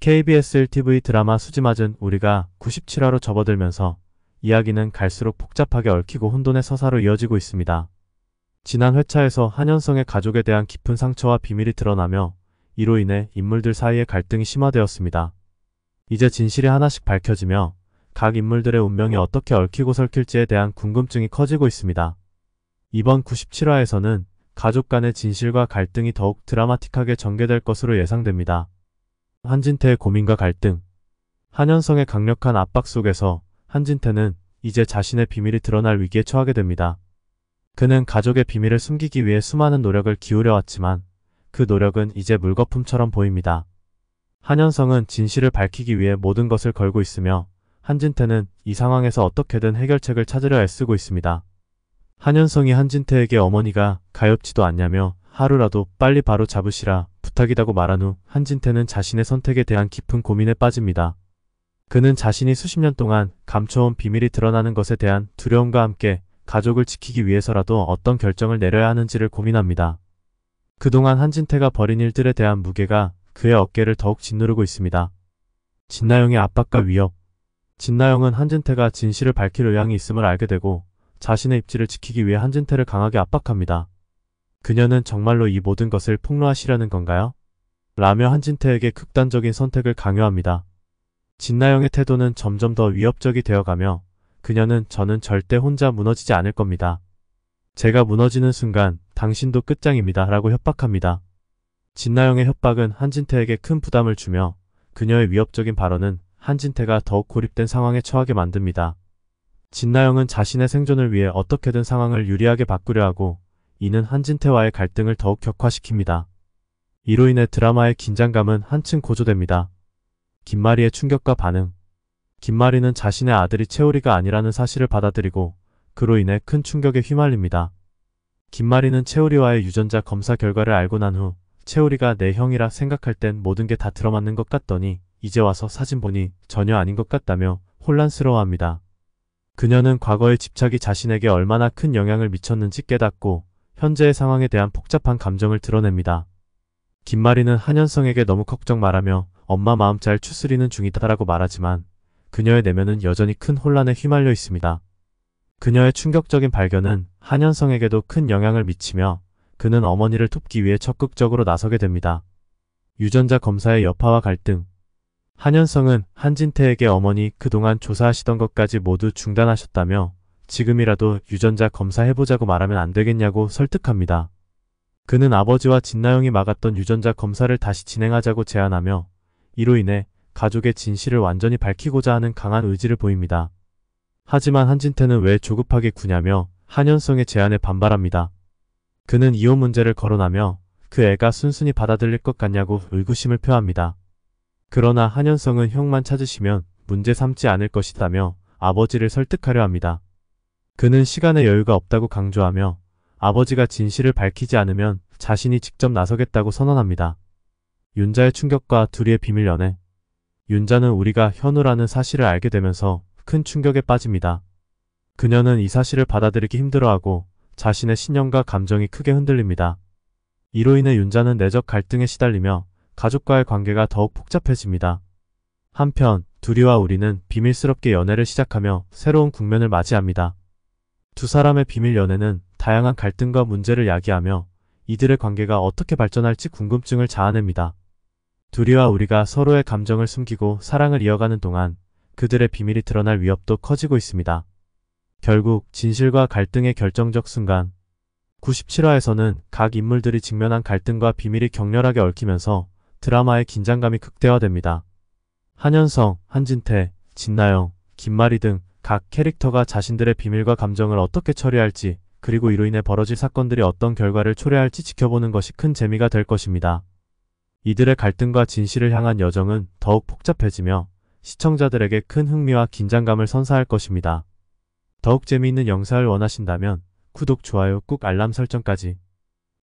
KBS 1TV 드라마 수지맞은 우리가 97화로 접어들면서 이야기는 갈수록 복잡하게 얽히고 혼돈의 서사로 이어지고 있습니다. 지난 회차에서 한현성의 가족에 대한 깊은 상처와 비밀이 드러나며 이로 인해 인물들 사이의 갈등이 심화되었습니다. 이제 진실이 하나씩 밝혀지며 각 인물들의 운명이 어떻게 얽히고 설킬지에 대한 궁금증이 커지고 있습니다. 이번 97화에서는 가족 간의 진실과 갈등이 더욱 드라마틱하게 전개될 것으로 예상됩니다. 한진태의 고민과 갈등. 한현성의 강력한 압박 속에서 한진태는 이제 자신의 비밀이 드러날 위기에 처하게 됩니다. 그는 가족의 비밀을 숨기기 위해 수많은 노력을 기울여왔지만 그 노력은 이제 물거품처럼 보입니다. 한현성은 진실을 밝히기 위해 모든 것을 걸고 있으며 한진태는 이 상황에서 어떻게든 해결책을 찾으려 애쓰고 있습니다. 한현성이 한진태에게 어머니가 가엾지도 않냐며 하루라도 빨리 바로 잡으시라 부탁이라고 말한 후 한진태는 자신의 선택에 대한 깊은 고민에 빠집니다. 그는 자신이 수십 년 동안 감춰온 비밀이 드러나는 것에 대한 두려움과 함께 가족을 지키기 위해서라도 어떤 결정을 내려야 하는지를 고민합니다. 그동안 한진태가 벌인 일들에 대한 무게가 그의 어깨를 더욱 짓누르고 있습니다. 진나영의 압박과 위협. 진나영은 한진태가 진실을 밝힐 의향이 있음을 알게 되고 자신의 입지를 지키기 위해 한진태를 강하게 압박합니다. 그녀는 정말로 이 모든 것을 폭로하시려는 건가요? 라며 한진태에게 극단적인 선택을 강요합니다. 진나영의 태도는 점점 더 위협적이 되어가며 그녀는 저는 절대 혼자 무너지지 않을 겁니다. 제가 무너지는 순간 당신도 끝장입니다. 라고 협박합니다. 진나영의 협박은 한진태에게 큰 부담을 주며 그녀의 위협적인 발언은 한진태가 더욱 고립된 상황에 처하게 만듭니다. 진나영은 자신의 생존을 위해 어떻게든 상황을 유리하게 바꾸려 하고 이는 한진태와의 갈등을 더욱 격화시킵니다. 이로 인해 드라마의 긴장감은 한층 고조됩니다. 김마리의 충격과 반응. 김마리는 자신의 아들이 채우리가 아니라는 사실을 받아들이고 그로 인해 큰 충격에 휘말립니다. 김마리는 채우리와의 유전자 검사 결과를 알고 난 후 채우리가 내 형이라 생각할 땐 모든 게 다 들어맞는 것 같더니 이제 와서 사진 보니 전혀 아닌 것 같다며 혼란스러워합니다. 그녀는 과거의 집착이 자신에게 얼마나 큰 영향을 미쳤는지 깨닫고 현재의 상황에 대한 복잡한 감정을 드러냅니다. 김마리는 한현성에게 너무 걱정 말하며 엄마 마음 잘 추스리는 중이다라고 말하지만 그녀의 내면은 여전히 큰 혼란에 휘말려 있습니다. 그녀의 충격적인 발견은 한현성에게도 큰 영향을 미치며 그는 어머니를 돕기 위해 적극적으로 나서게 됩니다. 유전자 검사의 여파와 갈등. 한현성은 한진태에게 어머니 그동안 조사하시던 것까지 모두 중단하셨다며 지금이라도 유전자 검사해보자고 말하면 안 되겠냐고 설득합니다. 그는 아버지와 진나영이 막았던 유전자 검사를 다시 진행하자고 제안하며 이로 인해 가족의 진실을 완전히 밝히고자 하는 강한 의지를 보입니다. 하지만 한진태는 왜 조급하게 구냐며 한현성의 제안에 반발합니다. 그는 이혼 문제를 거론하며 그 애가 순순히 받아들일 것 같냐고 의구심을 표합니다. 그러나 한현성은 형만 찾으시면 문제 삼지 않을 것이다며 아버지를 설득하려 합니다. 그는 시간의 여유가 없다고 강조하며 아버지가 진실을 밝히지 않으면 자신이 직접 나서겠다고 선언합니다. 윤자의 충격과 둘이의 비밀 연애. 윤자는 우리가 현우라는 사실을 알게 되면서 큰 충격에 빠집니다. 그녀는 이 사실을 받아들이기 힘들어하고 자신의 신념과 감정이 크게 흔들립니다. 이로 인해 윤자는 내적 갈등에 시달리며 가족과의 관계가 더욱 복잡해집니다. 한편 둘이와 우리는 비밀스럽게 연애를 시작하며 새로운 국면을 맞이합니다. 두 사람의 비밀 연애는 다양한 갈등과 문제를 야기하며 이들의 관계가 어떻게 발전할지 궁금증을 자아냅니다. 둘이와 우리가 서로의 감정을 숨기고 사랑을 이어가는 동안 그들의 비밀이 드러날 위협도 커지고 있습니다. 결국 진실과 갈등의 결정적 순간. 97화에서는 각 인물들이 직면한 갈등과 비밀이 격렬하게 얽히면서 드라마의 긴장감이 극대화됩니다. 한현성, 한진태, 진나영, 김마리 등 각 캐릭터가 자신들의 비밀과 감정을 어떻게 처리할지 그리고 이로 인해 벌어질 사건들이 어떤 결과를 초래할지 지켜보는 것이 큰 재미가 될 것입니다. 이들의 갈등과 진실을 향한 여정은 더욱 복잡해지며 시청자들에게 큰 흥미와 긴장감을 선사할 것입니다. 더욱 재미있는 영상을 원하신다면 구독, 좋아요, 꾹 알람 설정까지